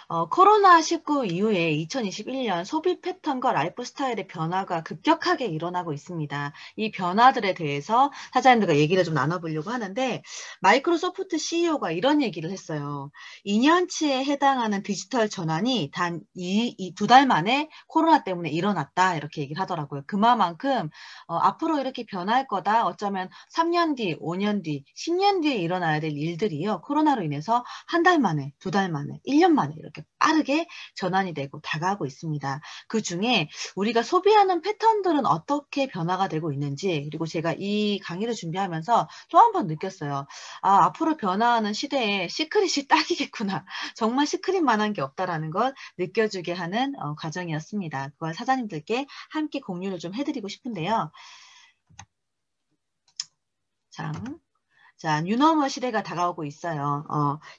코로나19 이후에 2021년 소비 패턴과 라이프 스타일의 변화가 급격하게 일어나고 있습니다. 이 변화들에 대해서 사장님들과 얘기를 좀 나눠보려고 하는데, 마이크로소프트 CEO가 이런 얘기를 했어요. 2년치에 해당하는 디지털 전환이 단 두 달 만에 코로나 때문에 일어났다. 이렇게 얘기를 하더라고요. 그만큼 앞으로 이렇게 변할 거다. 어쩌면 3년 뒤, 5년 뒤, 10년 뒤에 일어나야 될 일들이요. 코로나로 인해서 한 달 만에, 두 달 만에, 1년 만에 이렇게 빠르게 전환이 되고 다가가고 있습니다. 그중에 우리가 소비하는 패턴들은 어떻게 변화가 되고 있는지, 그리고 제가 이 강의를 준비하면서 또 한 번 느꼈어요. 아, 앞으로 변화하는 시대에 시크릿이 딱이겠구나. 정말 시크릿만한 게 없다라는 걸 느껴주게 하는 과정이었습니다. 그걸 사장님들께 함께 공유를 좀 해드리고 싶은데요. 자, 뉴노멀 시대가 다가오고 있어요.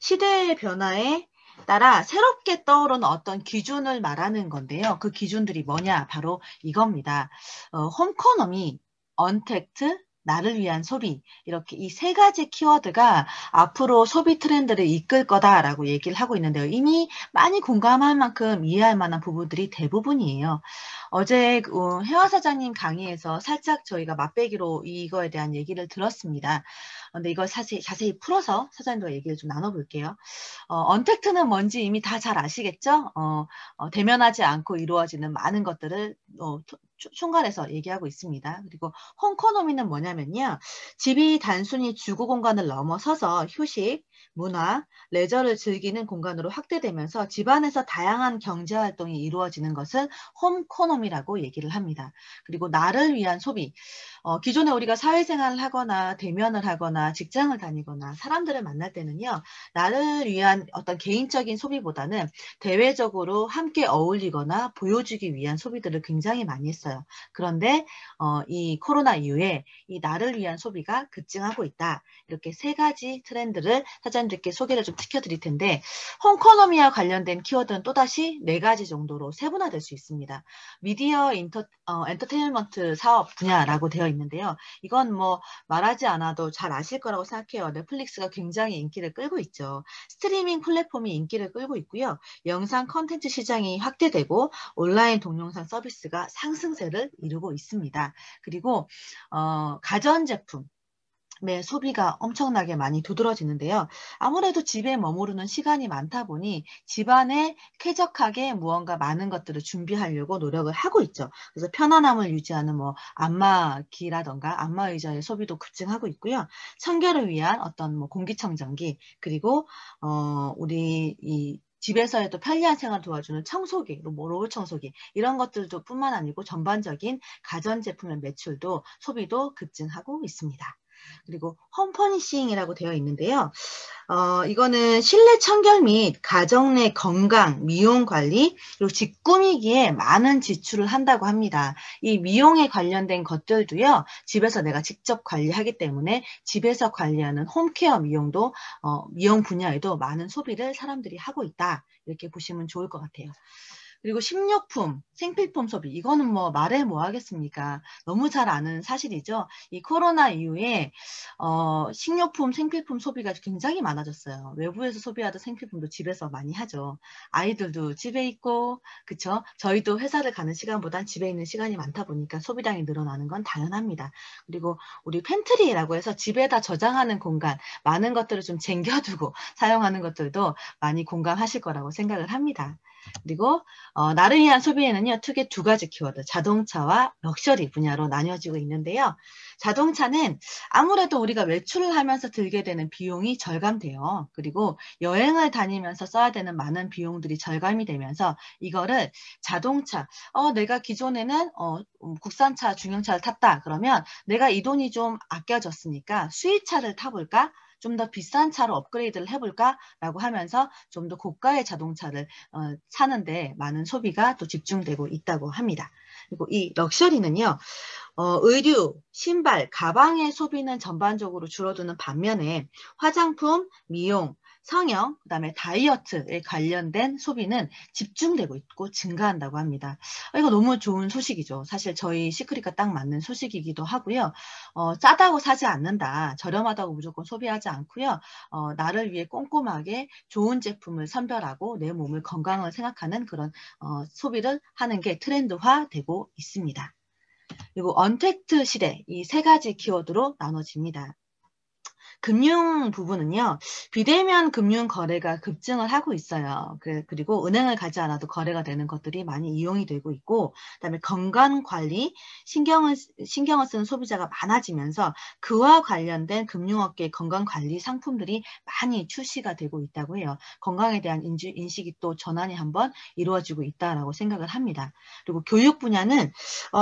시대의 변화에 따라 새롭게 떠오르는 어떤 기준을 말하는 건데요. 그 기준들이 뭐냐? 바로 이겁니다. 홈코노미, 언택트, 나를 위한 소비, 이렇게 이 세 가지 키워드가 앞으로 소비 트렌드를 이끌 거다라고 얘기를 하고 있는데요. 이미 많이 공감할 만큼 이해할 만한 부분들이 대부분이에요. 어제 혜화 사장님 강의에서 살짝 저희가 맛배기로 이거에 대한 얘기를 들었습니다. 근데 이걸 자세히 풀어서 사장님과 얘기를 좀 나눠볼게요. 언택트는 뭔지 이미 다 잘 아시겠죠? 대면하지 않고 이루어지는 많은 것들을 총괄해서 얘기하고 있습니다. 그리고 홈코노미는 뭐냐면요. 집이 단순히 주거 공간을 넘어서서 휴식, 문화, 레저를 즐기는 공간으로 확대되면서 집안에서 다양한 경제활동이 이루어지는 것을 홈코노미라고 얘기를 합니다. 그리고 나를 위한 소비, 기존에 우리가 사회생활을 하거나 대면을 하거나 직장을 다니거나 사람들을 만날 때는요. 나를 위한 어떤 개인적인 소비보다는 대외적으로 함께 어울리거나 보여주기 위한 소비들을 굉장히 많이 했어요. 그런데 이 코로나 이후에 이 나를 위한 소비가 급증하고 있다. 이렇게 세 가지 트렌드를 사장님들께 소개를 좀 시켜드릴 텐데 홈코노미와 관련된 키워드는 또다시 네 가지 정도로 세분화될 수 있습니다. 미디어 엔터테인먼트 사업 분야라고 되어 있는데요. 이건 뭐 말하지 않아도 잘 아실 거라고 생각해요. 넷플릭스가 굉장히 인기를 끌고 있죠. 스트리밍 플랫폼이 인기를 끌고 있고요. 영상 컨텐츠 시장이 확대되고 온라인 동영상 서비스가 상승세를 이루고 있습니다. 그리고 가전제품 소비가 엄청나게 많이 두드러지는데요. 아무래도 집에 머무르는 시간이 많다 보니 집안에 쾌적하게 무언가 많은 것들을 준비하려고 노력을 하고 있죠. 그래서 편안함을 유지하는 뭐 안마기라던가 안마의자의 소비도 급증하고 있고요. 청결을 위한 어떤 뭐 공기청정기 그리고 우리 이 집에서의 편리한 생활 도와주는 청소기, 로봇 청소기 이런 것들도 뿐만 아니고 전반적인 가전제품의 매출도 소비도 급증하고 있습니다. 그리고 홈퍼니싱이라고 되어 있는데요. 이거는 실내 청결 및 가정 내 건강, 미용 관리, 그리고 집 꾸미기에 많은 지출을 한다고 합니다. 이 미용에 관련된 것들도요, 집에서 내가 직접 관리하기 때문에 집에서 관리하는 홈케어 미용도, 미용 분야에도 많은 소비를 사람들이 하고 있다. 이렇게 보시면 좋을 것 같아요. 그리고 식료품, 생필품 소비, 이거는 뭐 말해 뭐 하겠습니까? 너무 잘 아는 사실이죠. 이 코로나 이후에 식료품, 생필품 소비가 굉장히 많아졌어요. 외부에서 소비하던 생필품도 집에서 많이 하죠. 아이들도 집에 있고, 그쵸? 저희도 회사를 가는 시간보단 집에 있는 시간이 많다 보니까 소비량이 늘어나는 건 당연합니다. 그리고 우리 팬트리라고 해서 집에다 저장하는 공간, 많은 것들을 좀 쟁겨두고 사용하는 것들도 많이 공감하실 거라고 생각을 합니다. 그리고 나를 위한 소비에는요, 크게 두 가지 키워드, 자동차와 럭셔리 분야로 나뉘어지고 있는데요. 자동차는 아무래도 우리가 외출을 하면서 들게 되는 비용이 절감돼요. 그리고 여행을 다니면서 써야 되는 많은 비용들이 절감이 되면서 이거를 자동차, 내가 기존에는 국산차, 중형차를 탔다. 그러면 내가 이 돈이 좀 아껴졌으니까 수입차를 타볼까? 좀 더 비싼 차로 업그레이드를 해볼까라고 하면서 좀 더 고가의 자동차를 사는데 많은 소비가 또 집중되고 있다고 합니다. 그리고 이 럭셔리는요. 의류, 신발, 가방의 소비는 전반적으로 줄어드는 반면에 화장품, 미용, 성형, 그다음에 다이어트에 관련된 소비는 집중되고 있고 증가한다고 합니다. 이거 너무 좋은 소식이죠. 사실 저희 시크릿과 딱 맞는 소식이기도 하고요. 싸다고 사지 않는다, 저렴하다고 무조건 소비하지 않고요. 나를 위해 꼼꼼하게 좋은 제품을 선별하고 내 몸을 건강을 생각하는 그런 소비를 하는 게 트렌드화되고 있습니다. 그리고 언택트 시대, 이 세 가지 키워드로 나눠집니다. 금융 부분은요, 비대면 금융 거래가 급증을 하고 있어요. 그리고 은행을 가지 않아도 거래가 되는 것들이 많이 이용이 되고 있고, 그다음에 건강 관리, 신경을 쓰는 소비자가 많아지면서 그와 관련된 금융업계 건강 관리 상품들이 많이 출시가 되고 있다고 해요. 건강에 대한 인식이 또 전환이 한번 이루어지고 있다라고 생각을 합니다. 그리고 교육 분야는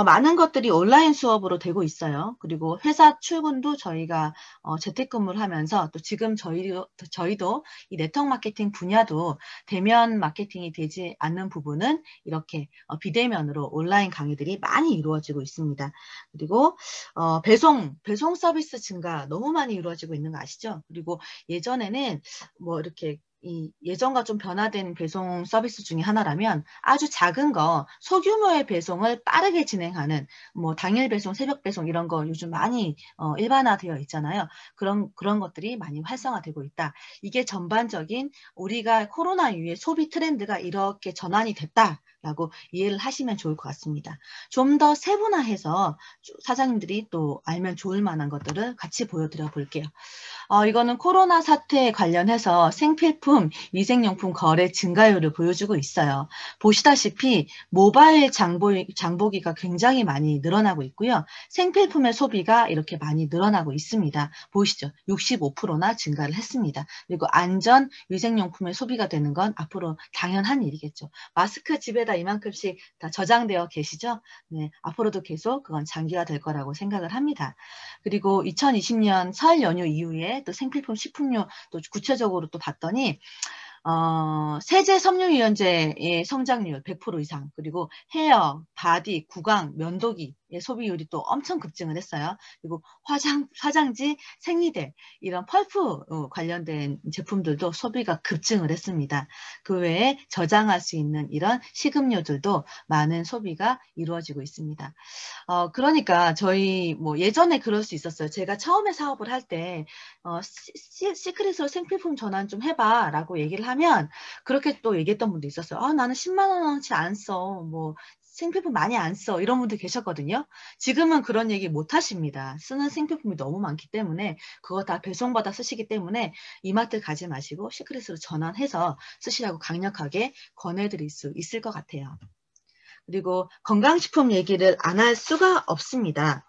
많은 것들이 온라인 수업으로 되고 있어요. 그리고 회사 출근도 저희가 재택근무를 하면서 또 지금 저희도 이 네트워크 마케팅 분야도 대면 마케팅이 되지 않는 부분은 이렇게 비대면으로 온라인 강의들이 많이 이루어지고 있습니다. 그리고 배송 서비스 증가 너무 많이 이루어지고 있는 거 아시죠? 그리고 예전에는 뭐 이렇게 예전과 좀 변화된 배송 서비스 중에 하나라면 아주 작은 거 소규모의 배송을 빠르게 진행하는 뭐 당일 배송, 새벽 배송 이런 거 요즘 많이 일반화되어 있잖아요. 그런 것들이 많이 활성화되고 있다. 이게 전반적인 우리가 코로나 이후에 소비 트렌드가 이렇게 전환이 됐다라고 이해를 하시면 좋을 것 같습니다. 좀 더 세분화해서 사장님들이 또 알면 좋을 만한 것들을 같이 보여드려 볼게요. 이거는 코로나 사태에 관련해서 생필품, 위생용품 거래 증가율을 보여주고 있어요. 보시다시피 모바일 장보기가 굉장히 많이 늘어나고 있고요. 생필품의 소비가 이렇게 많이 늘어나고 있습니다. 보이시죠? 65%나 증가를 했습니다. 그리고 안전, 위생용품의 소비가 되는 건 앞으로 당연한 일이겠죠. 마스크 집에다 이만큼씩 다 저장되어 계시죠? 네, 앞으로도 계속 그건 장기화 될 거라고 생각을 합니다. 그리고 2020년 설 연휴 이후에 또 생필품, 식품료 또 구체적으로 또 봤더니 세제 섬유유연제의 성장률 100% 이상, 그리고 헤어, 바디, 구강, 면도기의 소비율이 또 엄청 급증을 했어요. 그리고 화장지, 생리대 이런 펄프 관련된 제품들도 소비가 급증을 했습니다. 그 외에 저장할 수 있는 이런 식음료들도 많은 소비가 이루어지고 있습니다. 그러니까 저희 뭐 예전에 그럴 수 있었어요. 제가 처음에 사업을 할 때 시크릿으로 생필품 전환 좀 해봐 라고 얘기를 하면 그렇게 또 얘기했던 분도 있었어요. 나는 10만 원어치 안 써. 뭐 생필품 많이 안 써. 이런 분들 계셨거든요. 지금은 그런 얘기 못 하십니다. 쓰는 생필품이 너무 많기 때문에 그거 다 배송받아 쓰시기 때문에 이마트 가지 마시고 시크릿으로 전환해서 쓰시라고 강력하게 권해드릴 수 있을 것 같아요. 그리고 건강식품 얘기를 안 할 수가 없습니다.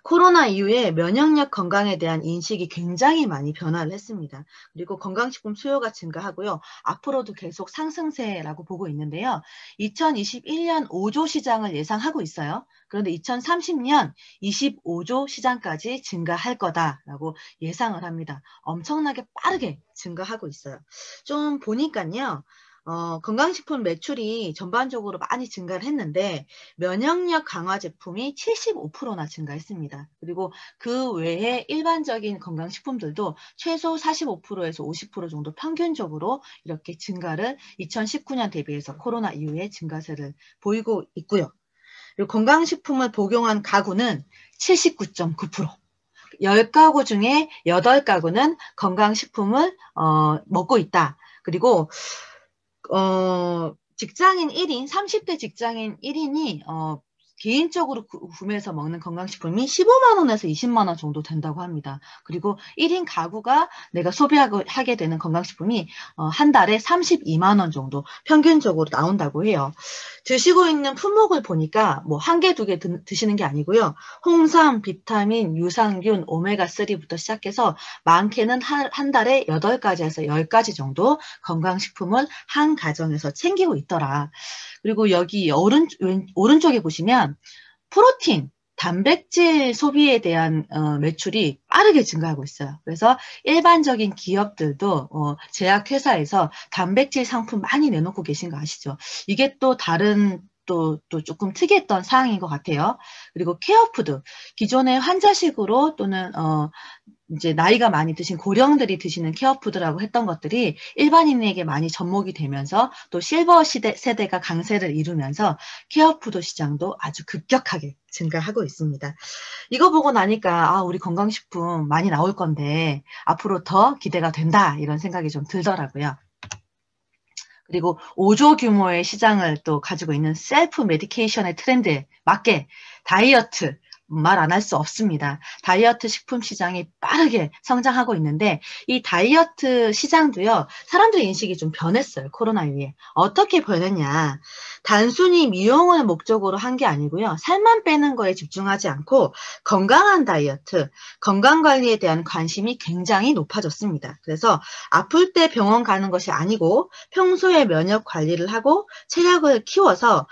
코로나 이후에 면역력 건강에 대한 인식이 굉장히 많이 변화를 했습니다. 그리고 건강식품 수요가 증가하고요. 앞으로도 계속 상승세라고 보고 있는데요. 2021년 5조 시장을 예상하고 있어요. 그런데 2030년 25조 시장까지 증가할 거다라고 예상을 합니다. 엄청나게 빠르게 증가하고 있어요. 좀 보니까요. 건강식품 매출이 전반적으로 많이 증가를 했는데 면역력 강화 제품이 75%나 증가했습니다. 그리고 그 외에 일반적인 건강식품들도 최소 45%에서 50% 정도 평균적으로 이렇게 증가를 2019년 대비해서 코로나 이후에 증가세를 보이고 있고요. 그리고 건강식품을 복용한 가구는 79.9%. 10가구 중에 8가구는 건강식품을 먹고 있다. 그리고 직장인 1인, 30대 직장인 1인이 개인적으로 구매해서 먹는 건강식품이 15만 원에서 20만 원 정도 된다고 합니다. 그리고 1인 가구가 내가 소비하게 되는 건강식품이 한 달에 32만 원 정도 평균적으로 나온다고 해요. 드시고 있는 품목을 보니까 뭐 한 개, 두 개 드시는 게 아니고요. 홍삼, 비타민, 유산균, 오메가3부터 시작해서 많게는 한 달에 8가지에서 10가지 정도 건강식품을 한 가정에서 챙기고 있더라. 그리고 여기 오른쪽에 보시면 프로틴, 단백질 소비에 대한 매출이 빠르게 증가하고 있어요. 그래서 일반적인 기업들도 제약회사에서 단백질 상품 많이 내놓고 계신 거 아시죠? 이게 또 다른 또 조금 특이했던 사항인 것 같아요. 그리고 케어푸드, 기존의 환자식으로 또는 이제 나이가 많이 드신 고령들이 드시는 케어푸드라고 했던 것들이 일반인에게 많이 접목이 되면서 또 실버 세대가 강세를 이루면서 케어푸드 시장도 아주 급격하게 증가하고 있습니다. 이거 보고 나니까 우리 건강식품 많이 나올 건데 앞으로 더 기대가 된다 이런 생각이 좀 들더라고요. 그리고 5조 규모의 시장을 또 가지고 있는 셀프 메디케이션의 트렌드에 맞게 다이어트 말 안 할 수 없습니다. 다이어트 식품 시장이 빠르게 성장하고 있는데 이 다이어트 시장도요. 사람들의 인식이 좀 변했어요. 코로나 이후에. 어떻게 변했냐. 단순히 미용을 목적으로 한 게 아니고요. 살만 빼는 거에 집중하지 않고 건강한 다이어트, 건강관리에 대한 관심이 굉장히 높아졌습니다. 그래서 아플 때 병원 가는 것이 아니고 평소에 면역 관리를 하고 체력을 키워서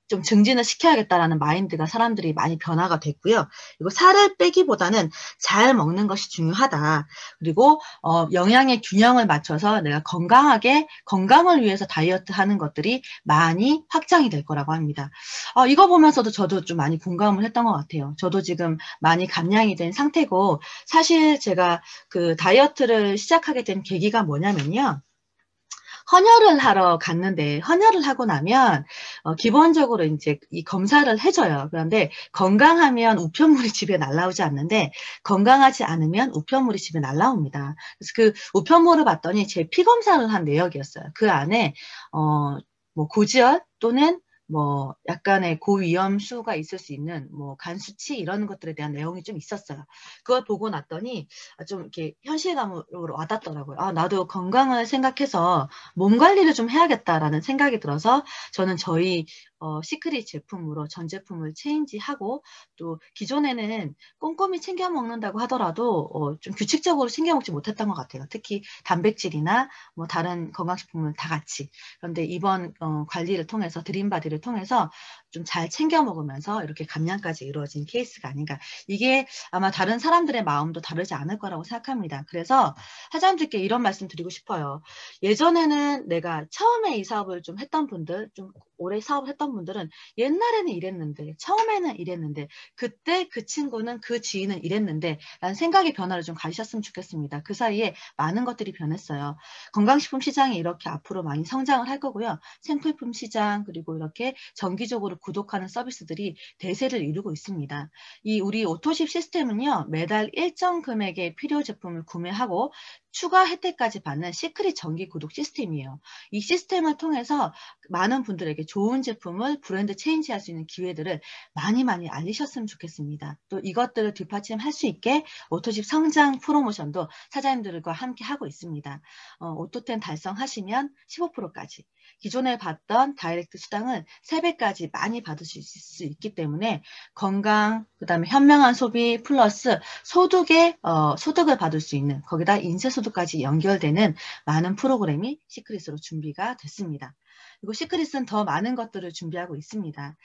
좀 증진을 시켜야겠다라는 마인드가 사람들이 많이 변화가 됐고요. 그리고 살을 빼기보다는 잘 먹는 것이 중요하다. 그리고 영양의 균형을 맞춰서 내가 건강을 위해서 다이어트 하는 것들이 많이 확장이 될 거라고 합니다. 이거 보면서도 저도 좀 많이 공감을 했던 것 같아요. 저도 지금 많이 감량이 된 상태고 사실 제가 그 다이어트를 시작하게 된 계기가 뭐냐면요. 헌혈을 하러 갔는데 헌혈을 하고 나면 기본적으로 이제 이 검사를 해줘요. 그런데 건강하면 우편물이 집에 날라오지 않는데 건강하지 않으면 우편물이 집에 날라옵니다. 그래서 그 우편물을 봤더니 제 피 검사를 한 내역이었어요. 그 안에 뭐 고지혈 또는 뭐 약간의 고위험수가 있을 수 있는 뭐 간 수치 이런 것들에 대한 내용이 좀 있었어요. 그걸 보고 났더니 좀 이렇게 현실감으로 와닿더라고요. 나도 건강을 생각해서 몸 관리를 좀 해야겠다라는 생각이 들어서 저는 저희 시크릿 제품으로 전 제품을 체인지하고 또 기존에는 꼼꼼히 챙겨 먹는다고 하더라도 좀 규칙적으로 챙겨 먹지 못했던 것 같아요. 특히 단백질이나 뭐 다른 건강식품을 다 같이. 그런데 이번 관리를 통해서 드림바디를 통해서 좀 잘 챙겨 먹으면서 이렇게 감량까지 이루어진 케이스가 아닌가. 이게 아마 다른 사람들의 마음도 다르지 않을 거라고 생각합니다. 그래서 사장님들께 이런 말씀 드리고 싶어요. 예전에는 내가 처음에 이 사업을 좀 했던 분들, 좀 오래 사업을 했던 분들은 옛날에는 이랬는데, 처음에는 이랬는데, 그때 그 친구는 그 지인은 이랬는데 라는 생각의 변화를 좀 가지셨으면 좋겠습니다. 그 사이에 많은 것들이 변했어요. 건강식품 시장이 이렇게 앞으로 많이 성장을 할 거고요. 생필품 시장 그리고 이렇게 정기적으로 구독하는 서비스들이 대세를 이루고 있습니다. 이 우리 오토십 시스템은요. 매달 일정 금액의 필요 제품을 구매하고 추가 혜택까지 받는 시크릿 정기 구독 시스템이에요. 이 시스템을 통해서 많은 분들에게 좋은 제품을 브랜드 체인지할 수 있는 기회들을 많이 알리셨으면 좋겠습니다. 또 이것들을 뒷받침할 수 있게 오토십 성장 프로모션도 사장님들과 함께 하고 있습니다. 오토10 달성하시면 15%까지 기존에 받던 다이렉트 수당을 3배까지 많이 받으실 수 있기 때문에 건강, 그 다음에 현명한 소비 플러스 소득을 받을 수 있는 거기다 인쇄소득까지 연결되는 많은 프로그램이 시크릿으로 준비가 됐습니다. 그리고 시크릿은 더 많은 것들을 준비하고 있습니다.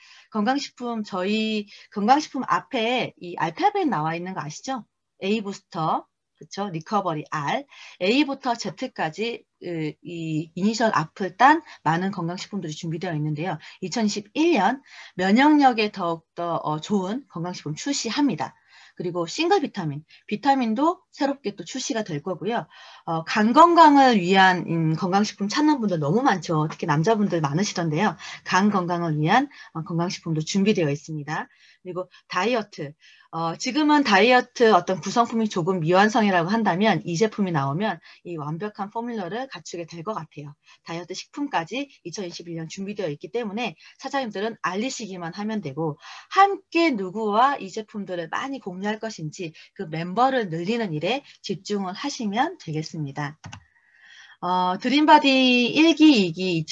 저희 건강식품 앞에 이 알파벳 나와 있는 거 아시죠? A 부스터, 그쵸? 리커버리 R, A부터 Z까지 이 이니셜 앞을 딴 많은 건강식품들이 준비되어 있는데요. 2021년 면역력에 더욱더 좋은 건강식품 출시합니다. 그리고 싱글 비타민도 새롭게 또 출시가 될 거고요. 간 건강을 위한 건강식품 찾는 분들 너무 많죠. 특히 남자분들 많으시던데요. 간 건강을 위한 건강식품도 준비되어 있습니다. 그리고 다이어트. 지금은 다이어트 어떤 구성품이 조금 미완성이라고 한다면 이 제품이 나오면 이 완벽한 포뮬러를 갖추게 될 것 같아요. 다이어트 식품까지 2021년 준비되어 있기 때문에 사장님들은 알리시기만 하면 되고 함께 누구와 이 제품들을 많이 공유할 것인지 그 멤버를 늘리는 일에 집중을 하시면 되겠습니다. 드림바디 1기, 2기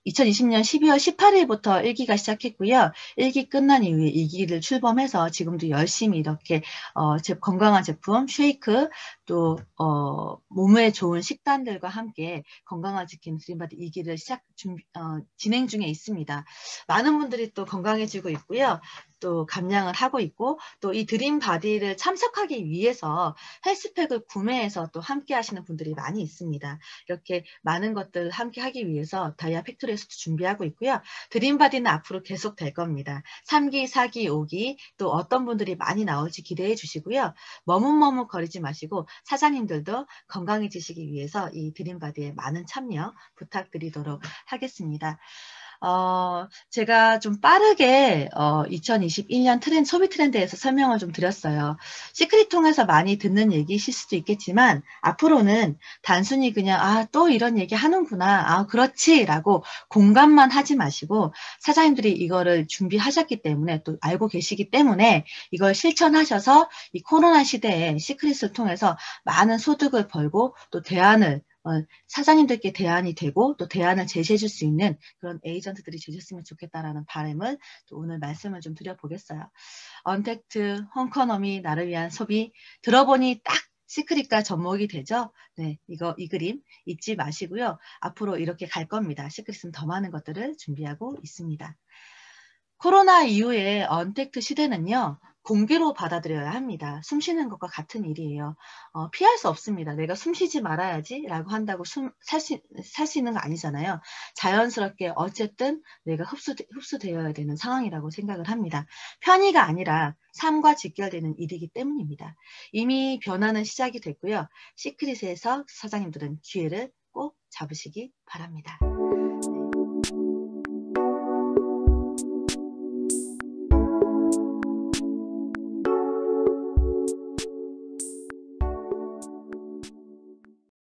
2020년 12월 18일부터 1기가 시작했고요. 1기 끝난 이후에 2기를 출범해서 지금도 열심히 이렇게 건강한 제품, 쉐이크, 또 몸에 좋은 식단들과 함께 건강을 지키는 드림바디 2기를 진행 중에 있습니다. 많은 분들이 또 건강해지고 있고요. 또 감량을 하고 있고 또 이 드림바디를 참석하기 위해서 헬스팩을 구매해서 또 함께 하시는 분들이 많이 있습니다. 이렇게 많은 것들을 함께 하기 위해서 다이아 팩토리 시크릿에서도 준비하고 있고요. 드림바디는 앞으로 계속 될 겁니다. 3기, 4기, 5기 또 어떤 분들이 많이 나올지 기대해 주시고요. 머뭇머뭇거리지 마시고 사장님들도 건강해지시기 위해서 이 드림바디에 많은 참여 부탁드리도록 하겠습니다. 제가 좀 빠르게 2021년 소비 트렌드에서 설명을 좀 드렸어요. 시크릿 통해서 많이 듣는 얘기이실 수도 있겠지만 앞으로는 단순히 그냥 또 이런 얘기 하는구나, 그렇지 라고 공감만 하지 마시고 사장님들이 이거를 준비하셨기 때문에 또 알고 계시기 때문에 이걸 실천하셔서 이 코로나 시대에 시크릿을 통해서 많은 소득을 벌고 또 대안을 사장님들께 대안이 되고 또 대안을 제시해 줄 수 있는 그런 에이전트들이 되셨으면 좋겠다라는 바람을 또 오늘 말씀을 좀 드려보겠어요. 언택트, 홈커너미, 나를 위한 소비 들어보니 딱 시크릿과 접목이 되죠. 네, 이 그림 잊지 마시고요. 앞으로 이렇게 갈 겁니다. 시크릿은 더 많은 것들을 준비하고 있습니다. 코로나 이후에 언택트 시대는요. 공기로 받아들여야 합니다. 숨 쉬는 것과 같은 일이에요. 피할 수 없습니다. 내가 숨 쉬지 말아야지 라고 한다고 살 수 있는 거 아니잖아요. 자연스럽게 어쨌든 내가 흡수되어야 되는 상황이라고 생각을 합니다. 편의가 아니라 삶과 직결되는 일이기 때문입니다. 이미 변화는 시작이 됐고요. 시크릿에서 사장님들은 기회를 꼭 잡으시기 바랍니다.